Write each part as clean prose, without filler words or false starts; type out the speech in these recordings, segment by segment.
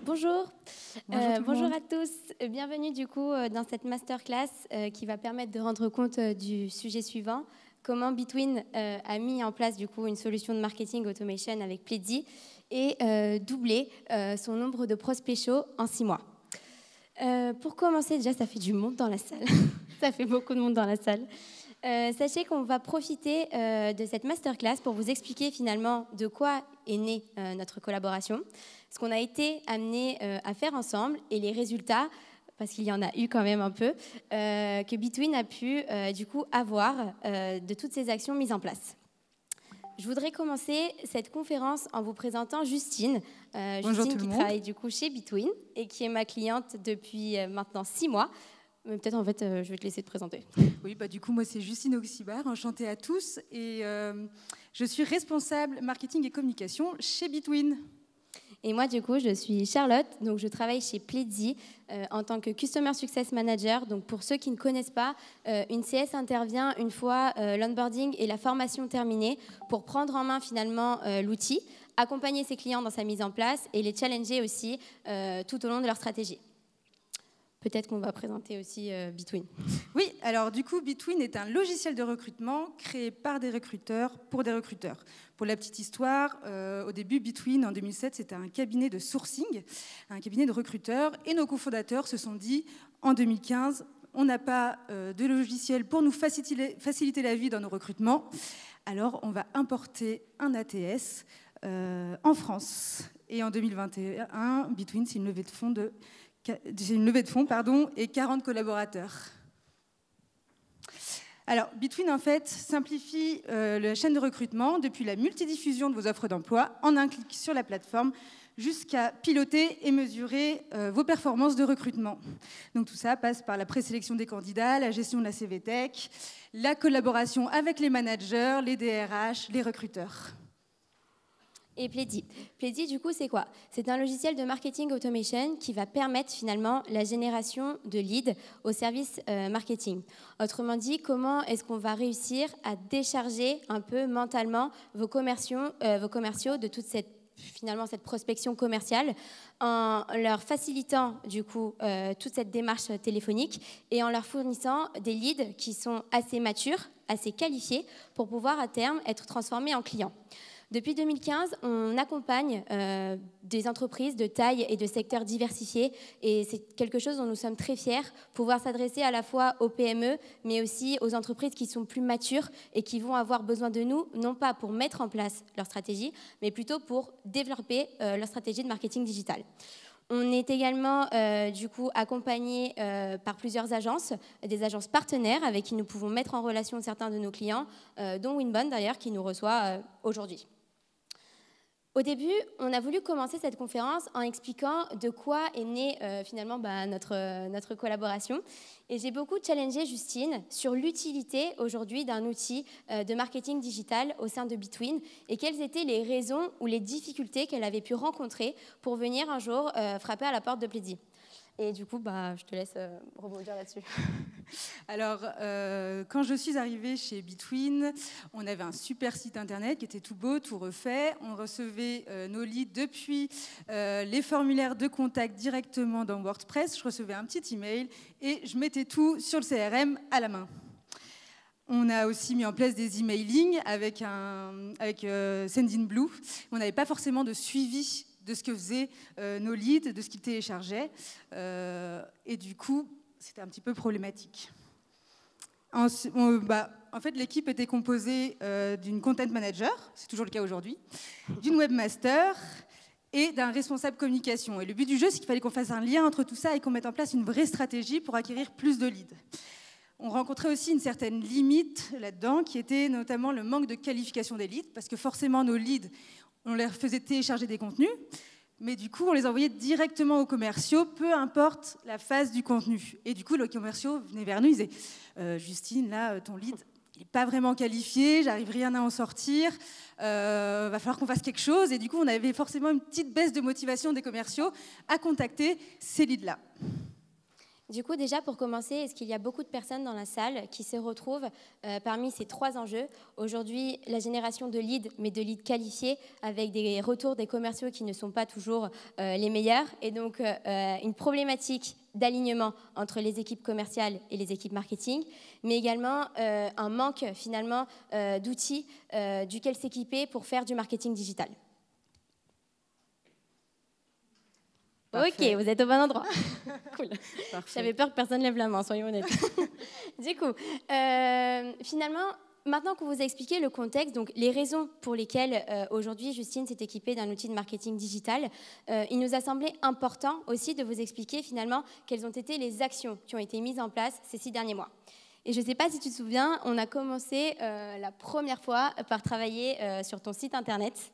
Bonjour, Bonjour à tous. Bienvenue du coup dans cette masterclass qui va permettre de rendre compte du sujet suivant, comment Between a mis en place du coup une solution de marketing automation avec Pledzi et doublé son nombre de prospects chauds en 6 mois. Pour commencer, déjà ça fait du monde dans la salle, ça fait beaucoup de monde dans la salle. Sachez qu'on va profiter de cette masterclass pour vous expliquer finalement de quoi est née notre collaboration, ce qu'on a été amené à faire ensemble et les résultats, parce qu'il y en a eu quand même un peu, que Between a pu du coup avoir de toutes ces actions mises en place. Je voudrais commencer cette conférence en vous présentant Justine. Justine qui travaille du coup chez Between et qui est ma cliente depuis maintenant 6 mois. Peut-être en fait, je vais te laisser te présenter. Oui, du coup, moi c'est Justine Auxibar, enchantée à tous. Et je suis responsable marketing et communication chez Between. Et moi, du coup, je suis Charlotte, donc je travaille chez Pledzi en tant que Customer Success Manager. Donc pour ceux qui ne connaissent pas, une CS intervient une fois l'onboarding et la formation terminée pour prendre en main finalement l'outil, accompagner ses clients dans sa mise en place et les challenger aussi tout au long de leur stratégie. Peut-être qu'on va présenter aussi Between. Oui, alors du coup, Between est un logiciel de recrutement créé par des recruteurs pour des recruteurs. Pour la petite histoire, au début, Between, en 2007, c'était un cabinet de sourcing, un cabinet de recruteurs. Et nos cofondateurs se sont dit, en 2015, on n'a pas de logiciel pour nous faciliter la vie dans nos recrutements. Alors, on va importer un ATS en France. Et en 2021, Between, c'est une levée de fonds et 40 collaborateurs. Alors, Between, en fait, simplifie la chaîne de recrutement depuis la multidiffusion de vos offres d'emploi en un clic sur la plateforme jusqu'à piloter et mesurer vos performances de recrutement. Donc tout ça passe par la présélection des candidats, la gestion de la CV Tech, la collaboration avec les managers, les DRH, les recruteurs. Et Pledzi. Pledzi, du coup, c'est quoi? C'est un logiciel de marketing automation qui va permettre finalement la génération de leads au service marketing. Autrement dit, comment est-ce qu'on va réussir à décharger un peu mentalement vos commerciaux de toute cette prospection commerciale en leur facilitant du coup toute cette démarche téléphonique et en leur fournissant des leads qui sont assez matures, assez qualifiés pour pouvoir à terme être transformés en clients. Depuis 2015, on accompagne des entreprises de taille et de secteurs diversifiés et c'est quelque chose dont nous sommes très fiers, pouvoir s'adresser à la fois aux PME mais aussi aux entreprises qui sont plus matures et qui vont avoir besoin de nous, non pas pour mettre en place leur stratégie, mais plutôt pour développer leur stratégie de marketing digital. On est également du coup accompagné par plusieurs agences, des agences partenaires avec qui nous pouvons mettre en relation certains de nos clients, dont Winbond d'ailleurs qui nous reçoit aujourd'hui. Au début, on a voulu commencer cette conférence en expliquant de quoi est née finalement notre collaboration. Et j'ai beaucoup challengé Justine sur l'utilité aujourd'hui d'un outil de marketing digital au sein de Between et quelles étaient les raisons ou les difficultés qu'elle avait pu rencontrer pour venir un jour frapper à la porte de Pledzi. Et du coup, je te laisse rebondir là-dessus. Alors, quand je suis arrivée chez Between, on avait un super site internet qui était tout beau, tout refait. On recevait nos leads depuis les formulaires de contact directement dans WordPress. Je recevais un petit email et je mettais tout sur le CRM à la main. On a aussi mis en place des emailing avec Sendinblue. On n'avait pas forcément de suivi de ce que faisaient nos leads, de ce qu'ils téléchargeaient. Et du coup, c'était un petit peu problématique. En fait, l'équipe était composée d'une content manager, c'est toujours le cas aujourd'hui, d'une webmaster et d'un responsable communication. Et le but du jeu, c'est qu'il fallait qu'on fasse un lien entre tout ça et qu'on mette en place une vraie stratégie pour acquérir plus de leads. On rencontrait aussi une certaine limite là-dedans, qui était notamment le manque de qualification des leads, parce que forcément, nos leads, on leur faisait télécharger des contenus, mais du coup, on les envoyait directement aux commerciaux, peu importe la phase du contenu. Et du coup, les commerciaux venaient vers nous, ils disaient Justine, là, ton lead, il n'est pas vraiment qualifié, j'arrive rien à en sortir, va falloir qu'on fasse quelque chose. Et du coup, on avait forcément une petite baisse de motivation des commerciaux à contacter ces leads-là. Du coup, déjà, pour commencer, est-ce qu'il y a beaucoup de personnes dans la salle qui se retrouvent parmi ces 3 enjeux? Aujourd'hui, la génération de leads, mais de leads qualifiés, avec des retours des commerciaux qui ne sont pas toujours les meilleurs, et donc une problématique d'alignement entre les équipes commerciales et les équipes marketing, mais également un manque, finalement, d'outils duquel s'équiper pour faire du marketing digital. Parfait. Ok, vous êtes au bon endroit. Cool. J'avais peur que personne ne lève la main, soyons honnêtes. Du coup, finalement, maintenant qu'on vous a expliqué le contexte, donc les raisons pour lesquelles aujourd'hui Justine s'est équipée d'un outil de marketing digital, il nous a semblé important aussi de vous expliquer finalement quelles ont été les actions qui ont été mises en place ces 6 derniers mois. Et je ne sais pas si tu te souviens, on a commencé la première fois par travailler sur ton site internet.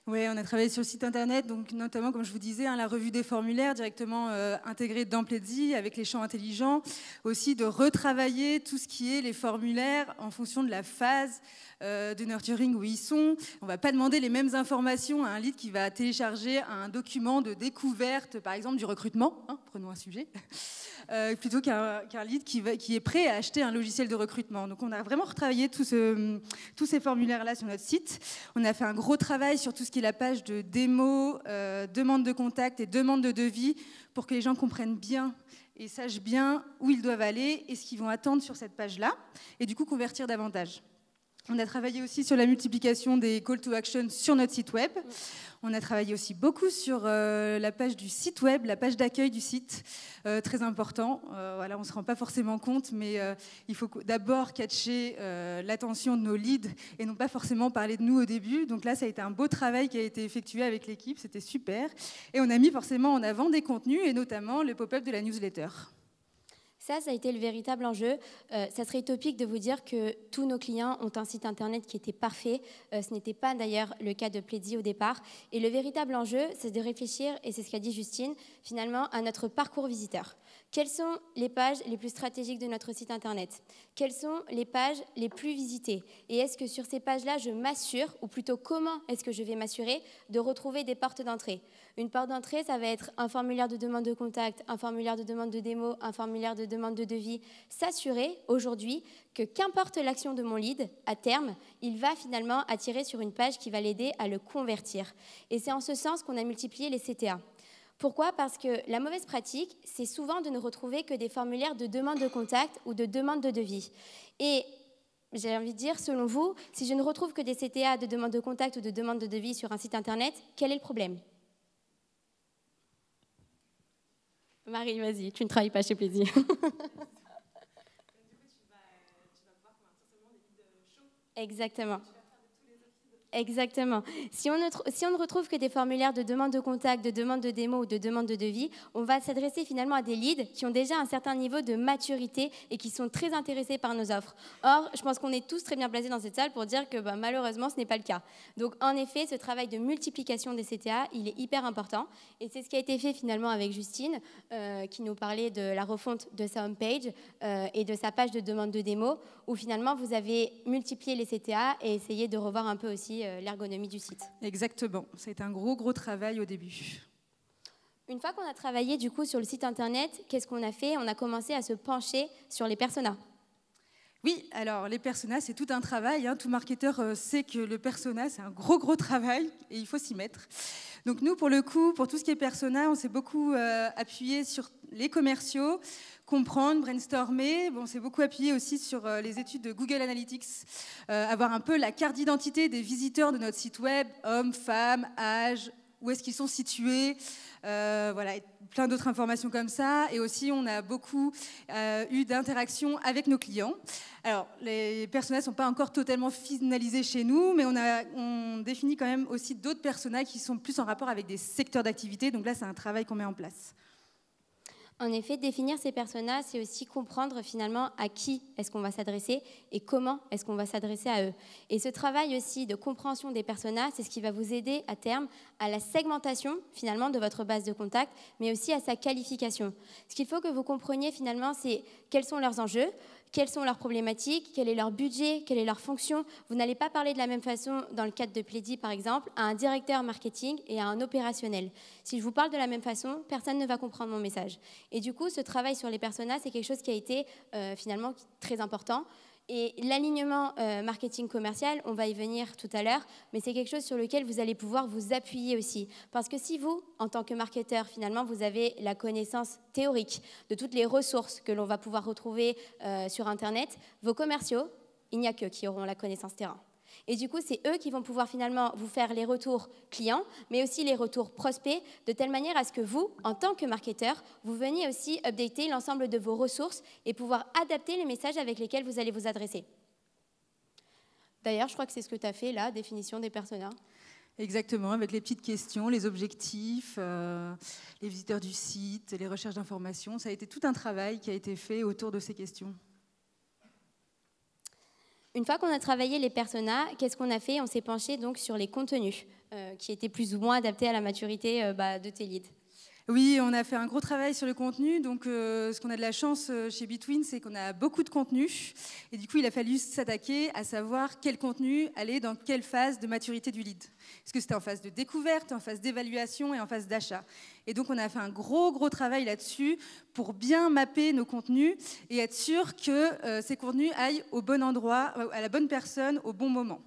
Oui, on a travaillé sur le site internet, donc notamment, comme je vous disais, la revue des formulaires directement intégrée dans Pledzi avec les champs intelligents. Aussi de retravailler tout ce qui est les formulaires en fonction de la phase de nurturing où ils sont. On ne va pas demander les mêmes informations à un lead qui va télécharger un document de découverte, par exemple, du recrutement, prenons un sujet, plutôt qu'un lead qui est prêt à acheter un logiciel de recrutement. Donc on a vraiment retravaillé tous ces formulaires-là sur notre site. On a fait un gros travail sur tout ce qui est la page de démo, demande de contact et demande de devis pour que les gens comprennent bien et sachent bien où ils doivent aller et ce qu'ils vont attendre sur cette page-là et du coup convertir davantage. On a travaillé aussi sur la multiplication des call to action sur notre site web. On a travaillé aussi beaucoup sur la page du site web, la page d'accueil du site, très important. Voilà, on ne se rend pas forcément compte, mais il faut d'abord catcher l'attention de nos leads et non pas forcément parler de nous au début. Donc là, ça a été un beau travail qui a été effectué avec l'équipe, c'était super. Et on a mis forcément en avant des contenus et notamment le pop-up de la newsletter. Ça a été le véritable enjeu. Ça serait utopique de vous dire que tous nos clients ont un site internet qui était parfait. Ce n'était pas d'ailleurs le cas de Pledzi au départ. Et le véritable enjeu, c'est de réfléchir, et c'est ce qu'a dit Justine, finalement, à notre parcours visiteur. Quelles sont les pages les plus stratégiques de notre site internet? Quelles sont les pages les plus visitées? Et est-ce que sur ces pages-là, je m'assure, ou plutôt comment est-ce que je vais m'assurer de retrouver des portes d'entrée? Une porte d'entrée, ça va être un formulaire de demande de contact, un formulaire de demande de démo, un formulaire de demande de devis. S'assurer aujourd'hui que qu'importe l'action de mon lead, à terme, il va finalement attirer sur une page qui va l'aider à le convertir. Et c'est en ce sens qu'on a multiplié les CTA. Pourquoi? Parce que la mauvaise pratique, c'est souvent de ne retrouver que des formulaires de demande de contact ou de demande de devis. Et j'ai envie de dire, selon vous, si je ne retrouve que des CTA de demande de contact ou de demande de devis sur un site internet, quel est le problème? Marie, vas-y, tu ne travailles pas chez Pledzi. Exactement. Exactement. Si on ne retrouve que des formulaires de demande de contact, de demande de démo ou de demande de devis, on va s'adresser finalement à des leads qui ont déjà un certain niveau de maturité et qui sont très intéressés par nos offres. Or, je pense qu'on est tous très bien placés dans cette salle pour dire que malheureusement, ce n'est pas le cas. Donc, en effet, ce travail de multiplication des CTA, il est hyper important. Et c'est ce qui a été fait finalement avec Justine, qui nous parlait de la refonte de sa homepage et de sa page de demande de démo, où finalement, vous avez multiplié les CTA et essayé de revoir un peu aussi l'ergonomie du site. Exactement, c'est un gros travail au début. Une fois qu'on a travaillé du coup sur le site internet, qu'est-ce qu'on a fait? On a commencé à se pencher sur les personas. Oui, alors les personas, c'est tout un travail. Tout marketeur sait que le persona, c'est un gros travail et il faut s'y mettre. Donc nous, pour le coup, pour tout ce qui est persona, on s'est beaucoup appuyé sur les commerciaux, comprendre, brainstormer. On s'est beaucoup appuyé aussi sur les études de Google Analytics, avoir un peu la carte d'identité des visiteurs de notre site web, hommes, femmes, âge, où est-ce qu'ils sont situés, voilà, et plein d'autres informations comme ça. Et aussi, on a beaucoup eu d'interactions avec nos clients. Alors, les personas ne sont pas encore totalement finalisés chez nous, mais on définit quand même aussi d'autres personas qui sont plus en rapport avec des secteurs d'activité. Donc là, c'est un travail qu'on met en place. En effet, définir ces personas, c'est aussi comprendre finalement à qui est-ce qu'on va s'adresser et comment est-ce qu'on va s'adresser à eux. Et ce travail aussi de compréhension des personas, c'est ce qui va vous aider à terme à la segmentation finalement de votre base de contact, mais aussi à sa qualification. Ce qu'il faut que vous compreniez finalement, c'est quels sont leurs enjeux, quelles sont leurs problématiques, quel est leur budget, quelle est leur fonction. Vous n'allez pas parler de la même façon, dans le cadre de Plédi par exemple, à un directeur marketing et à un opérationnel. Si je vous parle de la même façon, personne ne va comprendre mon message. Et du coup, ce travail sur les personas, c'est quelque chose qui a été finalement très important. Et l'alignement marketing commercial, on va y venir tout à l'heure, mais c'est quelque chose sur lequel vous allez pouvoir vous appuyer aussi. Parce que si vous, en tant que marketeur, finalement, vous avez la connaissance théorique de toutes les ressources que l'on va pouvoir retrouver sur Internet, vos commerciaux, il n'y a qu'eux qui auront la connaissance terrain. Et du coup, c'est eux qui vont pouvoir finalement vous faire les retours clients, mais aussi les retours prospects, de telle manière à ce que vous, en tant que marketeur, vous veniez aussi updater l'ensemble de vos ressources et pouvoir adapter les messages avec lesquels vous allez vous adresser. D'ailleurs, je crois que c'est ce que tu as fait là, définition des personas. Exactement, avec les petites questions, les objectifs, les visiteurs du site, les recherches d'informations. Ça a été tout un travail qui a été fait autour de ces questions. Une fois qu'on a travaillé les personas, qu'est-ce qu'on a fait? On s'est penché donc sur les contenus qui étaient plus ou moins adaptés à la maturité de tes leads. Oui, on a fait un gros travail sur le contenu. Donc, ce qu'on a de la chance chez Between, c'est qu'on a beaucoup de contenu. Et du coup, il a fallu s'attaquer à savoir quel contenu allait dans quelle phase de maturité du lead. Est-ce que c'était en phase de découverte, en phase d'évaluation et en phase d'achat? Et donc, on a fait un gros travail là-dessus pour bien mapper nos contenus et être sûr que ces contenus aillent au bon endroit, à la bonne personne, au bon moment.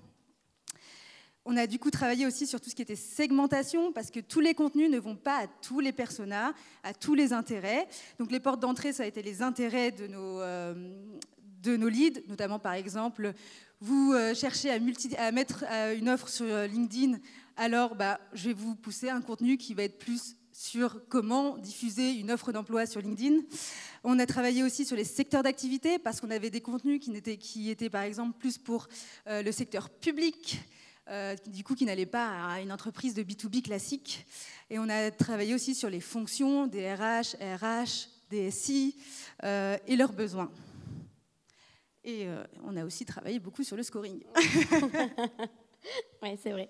On a du coup travaillé aussi sur tout ce qui était segmentation, parce que tous les contenus ne vont pas à tous les personas, à tous les intérêts. Donc les portes d'entrée, ça a été les intérêts de nos leads, notamment par exemple, vous cherchez à mettre une offre sur LinkedIn, alors je vais vous pousser un contenu qui va être plus sur comment diffuser une offre d'emploi sur LinkedIn. On a travaillé aussi sur les secteurs d'activité, parce qu'on avait des contenus qui étaient par exemple plus pour le secteur public, du coup qui n'allait pas à une entreprise de B2B classique. Et on a travaillé aussi sur les fonctions des RH, des SI et leurs besoins. Et on a aussi travaillé beaucoup sur le scoring. Oui, c'est vrai.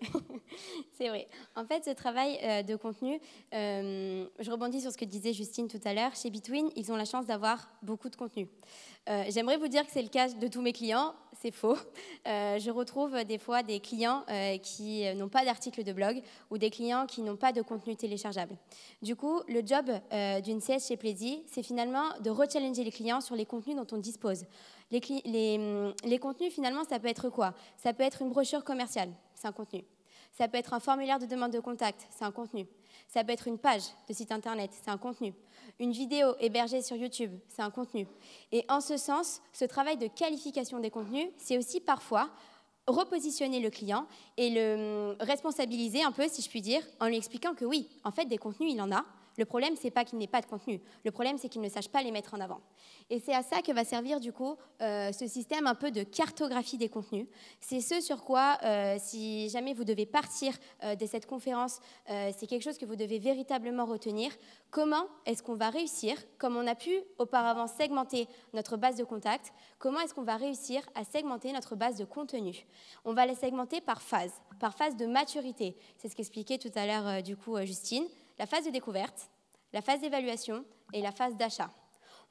C'est vrai. En fait, ce travail de contenu, je rebondis sur ce que disait Justine tout à l'heure. Chez Between, ils ont la chance d'avoir beaucoup de contenu. J'aimerais vous dire que c'est le cas de tous mes clients. C'est faux. Je retrouve des fois des clients qui n'ont pas d'article de blog ou des clients qui n'ont pas de contenu téléchargeable. Du coup, le job d'une CS chez Plédi, c'est finalement de rechallenger les clients sur les contenus dont on dispose. Les contenus, finalement, ça peut être quoi? Ça peut être une brochure commerciale, c'est un contenu. Ça peut être un formulaire de demande de contact, c'est un contenu. Ça peut être une page de site internet, c'est un contenu. Une vidéo hébergée sur YouTube, c'est un contenu. Et en ce sens, ce travail de qualification des contenus, c'est aussi parfois repositionner le client et le responsabiliser un peu, si je puis dire, en lui expliquant que oui, en fait, des contenus, il en a. Le problème, c'est pas qu'il n'ait pas de contenu. Le problème, c'est qu'il ne sache pas les mettre en avant. Et c'est à ça que va servir, du coup, ce système un peu de cartographie des contenus. C'est ce sur quoi, si jamais vous devez partir de cette conférence, c'est quelque chose que vous devez véritablement retenir. Comment est-ce qu'on va réussir, comme on a pu auparavant segmenter notre base de contact, comment est-ce qu'on va réussir à segmenter notre base de contenu? On va la segmenter par phase de maturité. C'est ce qu'expliquait tout à l'heure, du coup, Justine. La phase de découverte, la phase d'évaluation et la phase d'achat.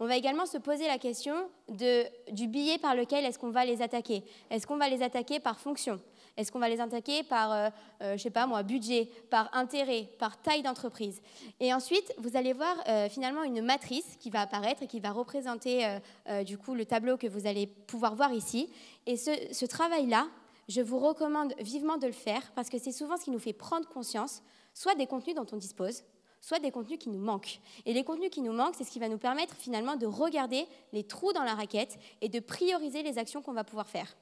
On va également se poser la question du billet par lequel est-ce qu'on va les attaquer. Est-ce qu'on va les attaquer par fonction? Est-ce qu'on va les attaquer par, je sais pas moi, budget, par intérêt, par taille d'entreprise? Et ensuite, vous allez voir finalement une matrice qui va apparaître et qui va représenter du coup le tableau que vous allez pouvoir voir ici. Et ce travail-là, je vous recommande vivement de le faire parce que c'est souvent ce qui nous fait prendre conscience soit des contenus dont on dispose, soit des contenus qui nous manquent. Et les contenus qui nous manquent, c'est ce qui va nous permettre finalement de regarder les trous dans la raquette et de prioriser les actions qu'on va pouvoir faire.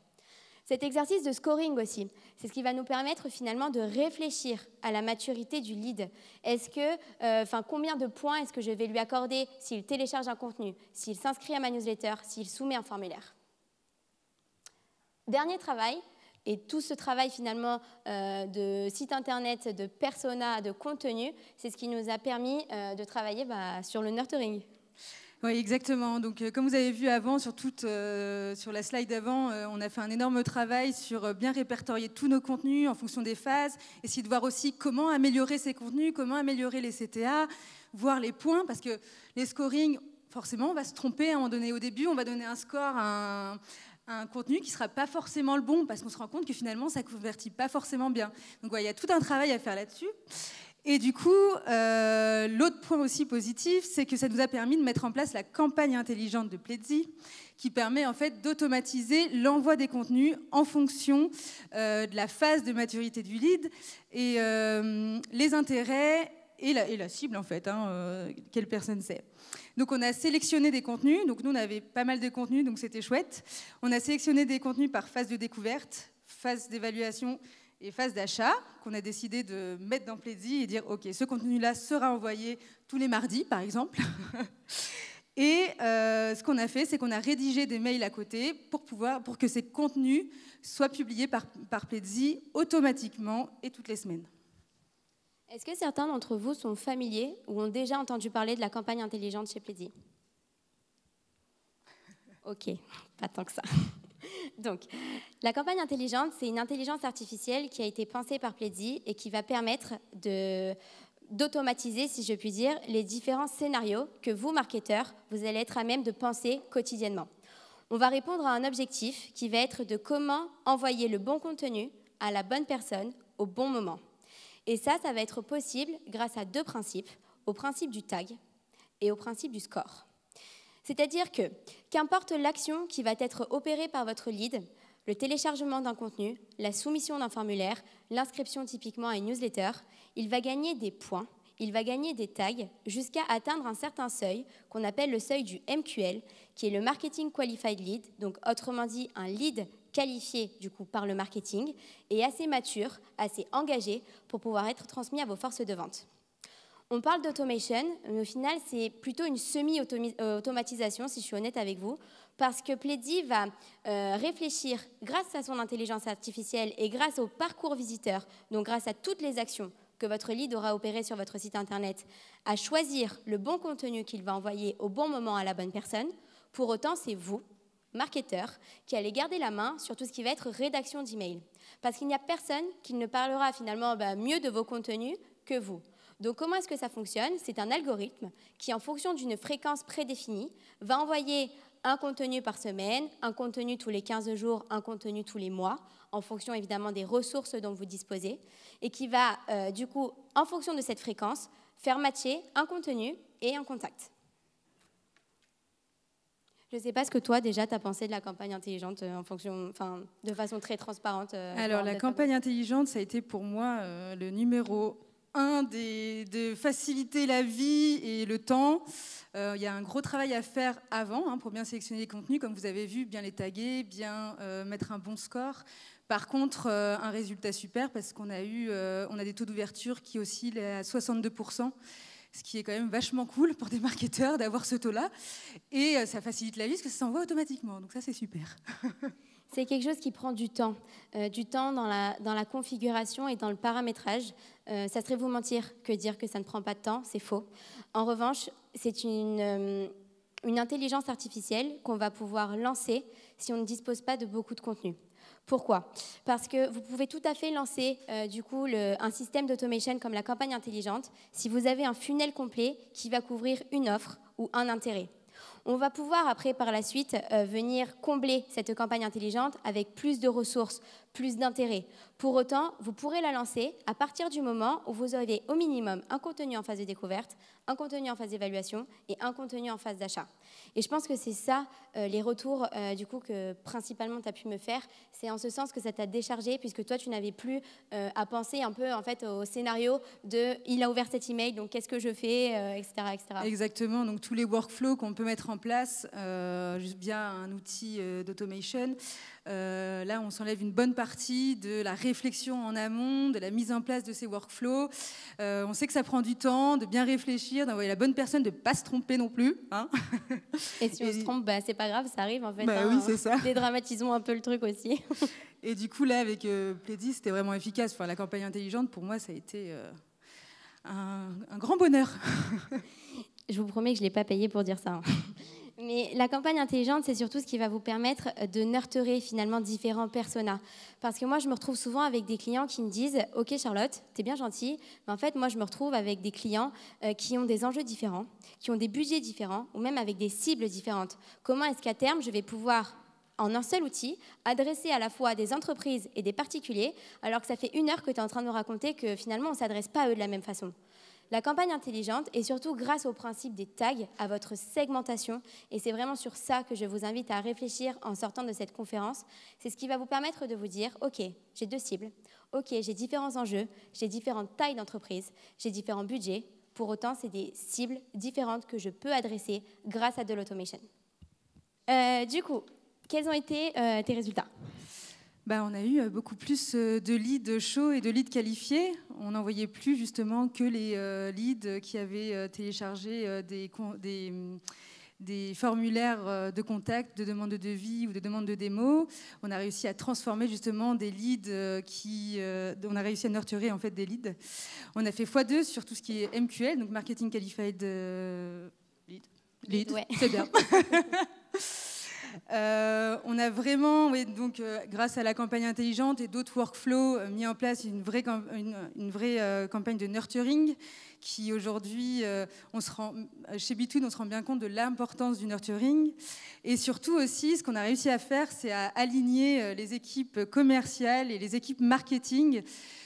Cet exercice de scoring aussi, c'est ce qui va nous permettre finalement de réfléchir à la maturité du lead. Est-ce que, combien de points est-ce que je vais lui accorder s'il télécharge un contenu, s'il s'inscrit à ma newsletter, s'il soumet un formulaire? Dernier travail. Et tout ce travail finalement de site internet, de persona, de contenu, c'est ce qui nous a permis de travailler sur le nurturing. Oui, exactement. Donc, comme vous avez vu avant, sur la slide d'avant, on a fait un énorme travail sur bien répertorier tous nos contenus en fonction des phases, essayer de voir aussi comment améliorer ces contenus, comment améliorer les CTA, voir les points, parce que les scorings, forcément, on va se tromper à un moment donné. Au début, on va donner un score à un contenu qui ne sera pas forcément le bon, parce qu'on se rend compte que finalement, ça ne convertit pas forcément bien. Donc, il y a tout un travail à faire là-dessus. Et du coup, l'autre point aussi positif, c'est que ça nous a permis de mettre en place la campagne intelligente de Pledzi, qui permet en fait d'automatiser l'envoi des contenus en fonction de la phase de maturité du lead et les intérêts et la cible en fait, quelle personne c'est. Donc on a sélectionné des contenus, donc nous on avait pas mal de contenus, donc c'était chouette. On a sélectionné des contenus par phase de découverte, phase d'évaluation et phase d'achat, qu'on a décidé de mettre dans Pledzi et dire ok, ce contenu-là sera envoyé tous les mardis par exemple. Et ce qu'on a fait, c'est qu'on a rédigé des mails à côté pour que ces contenus soient publiés par Pledzi automatiquement et toutes les semaines. Est-ce que certains d'entre vous sont familiers ou ont déjà entendu parler de la campagne intelligente chez Pledzi? Ok, pas tant que ça. Donc, la campagne intelligente, c'est une intelligence artificielle qui a été pensée par Pledzi et qui va permettre d'automatiser, si je puis dire, les différents scénarios que vous, marketeurs, vous allez être à même de penser quotidiennement. On va répondre à un objectif qui va être de comment envoyer le bon contenu à la bonne personne au bon moment. Et ça va être possible grâce à deux principes, au principe du tag et au principe du score. C'est-à-dire que, qu'importe l'action qui va être opérée par votre lead, le téléchargement d'un contenu, la soumission d'un formulaire, l'inscription typiquement à une newsletter, il va gagner des points, il va gagner des tags jusqu'à atteindre un certain seuil qu'on appelle le seuil du MQL, qui est le Marketing Qualified Lead, donc autrement dit un lead qualifié du coup par le marketing et assez mature, assez engagé pour pouvoir être transmis à vos forces de vente. On parle d'automation, mais au final, c'est plutôt une semi-automatisation, si je suis honnête avec vous, parce que Pledzi va réfléchir, grâce à son intelligence artificielle et grâce au parcours visiteur, donc grâce à toutes les actions que votre lead aura opérées sur votre site internet, à choisir le bon contenu qu'il va envoyer au bon moment à la bonne personne. Pour autant, c'est vous, marketeur, qui allez garder la main sur tout ce qui va être rédaction d'email. Parce qu'il n'y a personne qui ne parlera finalement mieux de vos contenus que vous. Donc comment est-ce que ça fonctionne? C'est un algorithme qui, en fonction d'une fréquence prédéfinie, va envoyer un contenu par semaine, un contenu tous les 15 jours, un contenu tous les mois, en fonction évidemment des ressources dont vous disposez, et qui va du coup, en fonction de cette fréquence, faire matcher un contenu et un contact. Je ne sais pas ce que toi, déjà, tu as pensé de la campagne intelligente de façon très transparente. Alors, la campagne intelligente, ça a été pour moi le numéro 1 de faciliter la vie et le temps. Il y a un gros travail à faire avant pour bien sélectionner les contenus, comme vous avez vu, bien les taguer, bien mettre un bon score. Par contre, un résultat super parce qu'on a des taux d'ouverture qui oscillent à 62%. Ce qui est quand même vachement cool pour des marketeurs d'avoir ce taux-là. Et ça facilite la vie parce que ça s'envoie automatiquement. Donc ça, c'est super. C'est quelque chose qui prend du temps dans la configuration et dans le paramétrage. Ça serait vous mentir que dire que ça ne prend pas de temps, c'est faux. En revanche, c'est une intelligence artificielle qu'on va pouvoir lancer si on ne dispose pas de beaucoup de contenu. Pourquoi? Parce que vous pouvez tout à fait lancer un système d'automation comme la campagne intelligente si vous avez un funnel complet qui va couvrir une offre ou un intérêt. On va pouvoir après, par la suite, venir combler cette campagne intelligente avec plus de ressources, plus d'intérêts. Pour autant, vous pourrez la lancer à partir du moment où vous aurez au minimum un contenu en phase de découverte, un contenu en phase d'évaluation et un contenu en phase d'achat. Et je pense que c'est ça, les retours que principalement tu as pu me faire. C'est en ce sens que ça t'a déchargé, puisque toi, tu n'avais plus à penser un peu en fait, au scénario de « il a ouvert cet email, donc qu'est-ce que je fais ?» etc., etc. Exactement, donc tous les workflows qu'on peut mettre en place via un outil d'automation. Là, on s'enlève une bonne partie de la réflexion en amont, de la mise en place de ces workflows. On sait que ça prend du temps, de bien réfléchir, d'envoyer la bonne personne, de ne pas se tromper non plus. Et si on se trompe, c'est pas grave, ça arrive en fait. Oui, c'est ça. Dédramatisons un peu le truc aussi. Et du coup, là, avec Pledzi, c'était vraiment efficace. Enfin, la campagne intelligente, pour moi, ça a été un grand bonheur. Je vous promets que je ne l'ai pas payé pour dire ça. Mais la campagne intelligente, c'est surtout ce qui va vous permettre de nurturer finalement différents personas. Parce que moi, je me retrouve souvent avec des clients qui me disent « Ok Charlotte, t'es bien gentille, mais en fait, moi, je me retrouve avec des clients qui ont des enjeux différents, qui ont des budgets différents, ou même avec des cibles différentes. Comment est-ce qu'à terme, je vais pouvoir, en un seul outil, adresser à la fois des entreprises et des particuliers, alors que ça fait 1 heure que tu es en train de me raconter que finalement, on ne s'adresse pas à eux de la même façon ?» La campagne intelligente est surtout grâce au principe des tags, à votre segmentation, et c'est vraiment sur ça que je vous invite à réfléchir en sortant de cette conférence. C'est ce qui va vous permettre de vous dire, ok, j'ai 2 cibles, ok, j'ai différents enjeux, j'ai différentes tailles d'entreprise, j'ai différents budgets, pour autant c'est des cibles différentes que je peux adresser grâce à de l'automation. Du coup, quels ont été tes résultats ? On a eu beaucoup plus de leads chauds et de leads qualifiés. On n'envoyait plus justement que les leads qui avaient téléchargé des formulaires de contact, de demande de devis ou de demande de démo. On a réussi à transformer justement des leads on a réussi à nurturer en fait des leads. On a fait x2 sur tout ce qui est MQL, donc Marketing Qualified Lead. Ouais. C'est bien. On a vraiment, grâce à la campagne intelligente et d'autres workflows, mis en place une vraie campagne de nurturing qui aujourd'hui, chez B2, on se rend bien compte de l'importance du nurturing. Et surtout aussi, ce qu'on a réussi à faire, c'est à aligner les équipes commerciales et les équipes marketing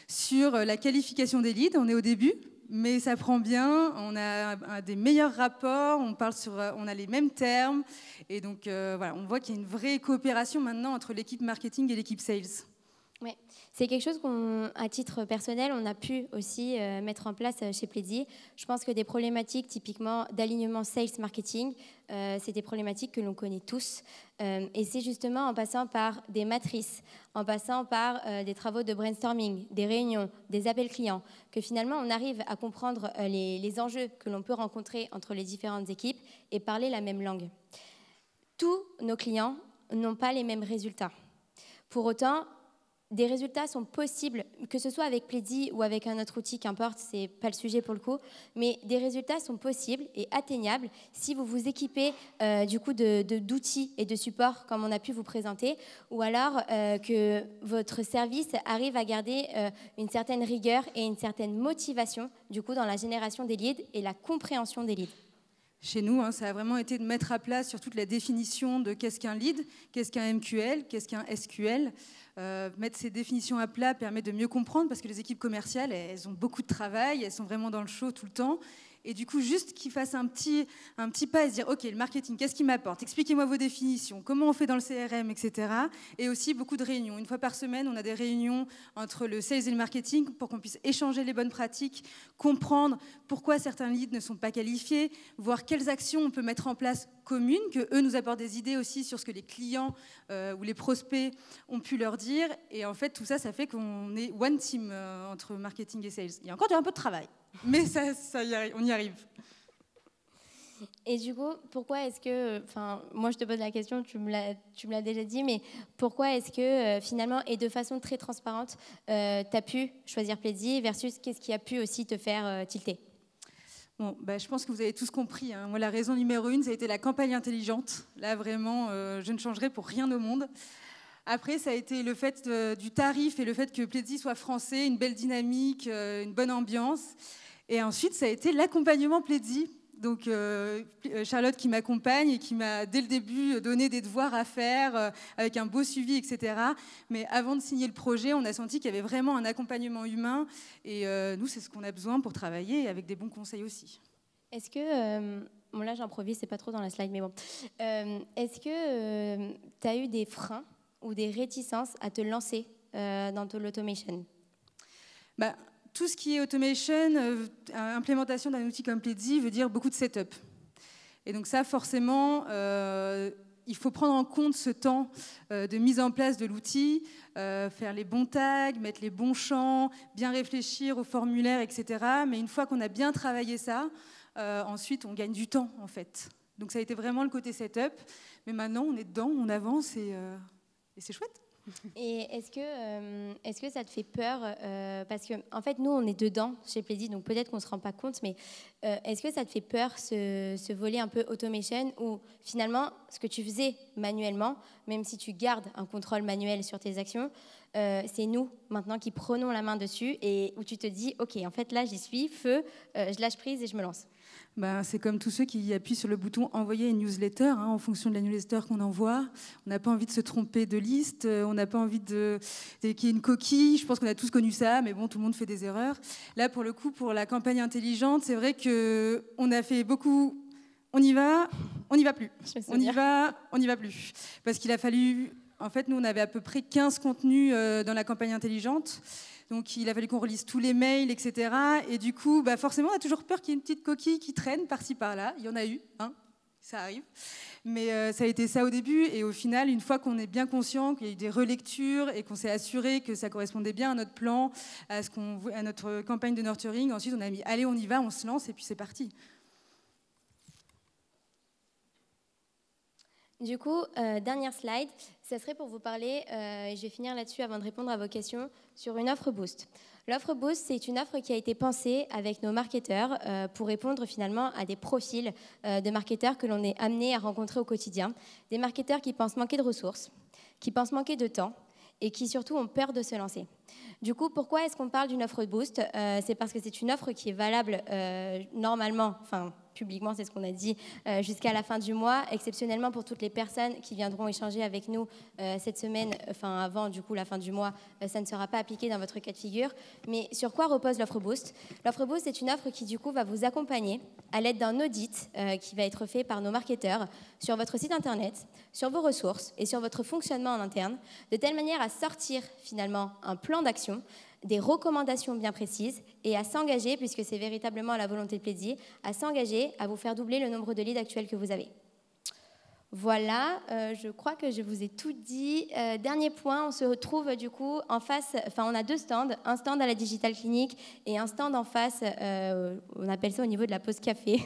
sur la qualification des leads. On est au début. Mais ça prend bien, on a des meilleurs rapports, on a les mêmes termes. Et donc, voilà, on voit qu'il y a une vraie coopération maintenant entre l'équipe marketing et l'équipe sales. Oui, c'est quelque chose qu'à titre personnel, on a pu aussi mettre en place chez Pledzi. Je pense que des problématiques typiquement d'alignement sales-marketing, c'est des problématiques que l'on connaît tous. Et c'est justement en passant par des matrices, en passant par des travaux de brainstorming, des réunions, des appels clients, que finalement on arrive à comprendre les enjeux que l'on peut rencontrer entre les différentes équipes et parler la même langue. Tous nos clients n'ont pas les mêmes résultats. Pour autant, des résultats sont possibles, que ce soit avec Pledzi ou avec un autre outil, qu'importe, c'est pas le sujet pour le coup, mais des résultats sont possibles et atteignables si vous vous équipez du coup d'outils et de supports comme on a pu vous présenter, ou alors que votre service arrive à garder une certaine rigueur et une certaine motivation du coup dans la génération des leads et la compréhension des leads. Chez nous, ça a vraiment été de mettre à plat sur toute la définition de qu'est-ce qu'un lead, qu'est-ce qu'un MQL, qu'est-ce qu'un SQL. Mettre ces définitions à plat permet de mieux comprendre parce que les équipes commerciales, elles ont beaucoup de travail, elles sont vraiment dans le show tout le temps. Et du coup, juste qu'ils fassent un petit pas et se dire « Ok, le marketing, qu'est-ce qu'il m'apporte? Expliquez-moi vos définitions, comment on fait dans le CRM, etc. » Et aussi beaucoup de réunions. 1 fois par semaine, on a des réunions entre le sales et le marketing pour qu'on puisse échanger les bonnes pratiques, comprendre pourquoi certains leads ne sont pas qualifiés, voir quelles actions on peut mettre en place communes, qu'eux nous apportent des idées aussi sur ce que les clients ou les prospects ont pu leur dire. Et en fait, tout ça, ça fait qu'on est one team entre marketing et sales. Il y a encore un peu de travail. Mais on y arrive. Et du coup, pourquoi est-ce que, moi je te pose la question, tu me l'as déjà dit, mais pourquoi est-ce que finalement, et de façon très transparente, tu as pu choisir Pledzi versus qu'est-ce qui a pu aussi te faire tilter? Bon, je pense que vous avez tous compris. Hein. Moi, la raison numéro 1, ça a été la campagne intelligente. Là, vraiment, je ne changerai pour rien au monde. Après, ça a été le fait du tarif et le fait que Pledzi soit français, une belle dynamique, une bonne ambiance. Et ensuite, ça a été l'accompagnement Pledzi. Donc, Charlotte qui m'accompagne et qui m'a, dès le début, donné des devoirs à faire avec un beau suivi, etc. Mais avant de signer le projet, on a senti qu'il y avait vraiment un accompagnement humain. Et nous, c'est ce qu'on a besoin pour travailler, avec des bons conseils aussi. Est-ce que... bon, là, j'improvise, c'est pas trop dans la slide, mais bon. Est-ce que tu as eu des freins ou des réticences à te lancer dans l'automation? Tout ce qui est automation, implémentation d'un outil comme Pledzi veut dire beaucoup de setup. Et donc ça, forcément, il faut prendre en compte ce temps de mise en place de l'outil, faire les bons tags, mettre les bons champs, bien réfléchir au formulaire, etc. Mais une fois qu'on a bien travaillé ça, ensuite, on gagne du temps, en fait. Donc ça a été vraiment le côté setup. Mais maintenant, on est dedans, on avance et c'est chouette. Et est-ce que ça te fait peur parce que en fait, nous, on est dedans chez Pleddy, donc peut-être qu'on ne se rend pas compte, mais est-ce que ça te fait peur ce volet un peu automation où finalement, ce que tu faisais manuellement, même si tu gardes un contrôle manuel sur tes actions, c'est nous maintenant qui prenons la main dessus et où tu te dis, ok, en fait là, j'y suis, feu, je lâche prise et je me lance. Ben, c'est comme tous ceux qui appuient sur le bouton envoyer une newsletter, hein, en fonction de la newsletter qu'on envoie. On n'a pas envie de se tromper de liste, on n'a pas envie qu'il y ait une coquille. Je pense qu'on a tous connu ça, mais bon, tout le monde fait des erreurs. Là, pour le coup, pour la campagne intelligente, c'est vrai qu'on a fait beaucoup. On y va plus. On y va plus. Parce qu'il a fallu. En fait, nous, on avait à peu près 15 contenus dans la campagne intelligente. Donc, il a fallu qu'on relise tous les mails, etc. Et du coup, forcément, on a toujours peur qu'il y ait une petite coquille qui traîne par-ci, par-là. Il y en a eu, hein, ça arrive. Mais ça a été ça au début. Et au final, une fois qu'on est bien conscient qu'il y a eu des relectures et qu'on s'est assuré que ça correspondait bien à notre plan, à notre campagne de nurturing, ensuite, on a mis « Allez, on y va, on se lance » et puis c'est parti. Du coup, dernière slide, ça serait pour vous parler, et je vais finir là-dessus avant de répondre à vos questions, sur une offre Boost. L'offre Boost, c'est une offre qui a été pensée avec nos marketeurs pour répondre finalement à des profils de marketeurs que l'on est amené à rencontrer au quotidien. Des marketeurs qui pensent manquer de ressources, qui pensent manquer de temps et qui surtout ont peur de se lancer. Du coup, pourquoi est-ce qu'on parle d'une offre Boost ? C'est parce que c'est une offre qui est valable normalement, enfin publiquement, c'est ce qu'on a dit, jusqu'à la fin du mois, exceptionnellement pour toutes les personnes qui viendront échanger avec nous cette semaine, enfin avant du coup la fin du mois, ça ne sera pas appliqué dans votre cas de figure. Mais sur quoi repose l'offre Boost ? L'offre Boost, c'est une offre qui du coup va vous accompagner à l'aide d'un audit qui va être fait par nos marketeurs sur votre site internet, sur vos ressources et sur votre fonctionnement en interne, de telle manière à sortir finalement un plan d'action, des recommandations bien précises et à s'engager, puisque c'est véritablement la volonté de Pleddy, à s'engager à vous faire doubler le nombre de leads actuels que vous avez. Voilà, je crois que je vous ai tout dit. Dernier point, on se retrouve du coup en face, enfin on a deux stands, un stand à la Digital Clinic et un stand en face, on appelle ça au niveau de la pause café.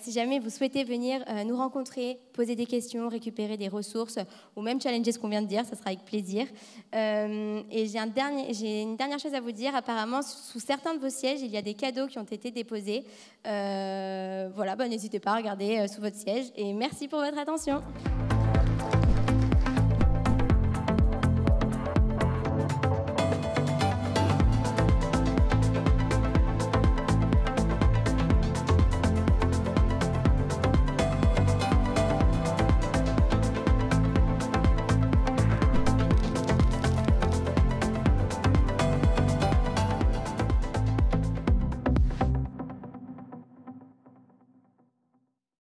Si jamais vous souhaitez venir nous rencontrer, poser des questions, récupérer des ressources ou même challenger ce qu'on vient de dire, ça sera avec plaisir. Et j'ai une dernière chose à vous dire, apparemment sous certains de vos sièges, il y a des cadeaux qui ont été déposés. Voilà, n'hésitez pas à regarder sous votre siège et merci pour votre attention.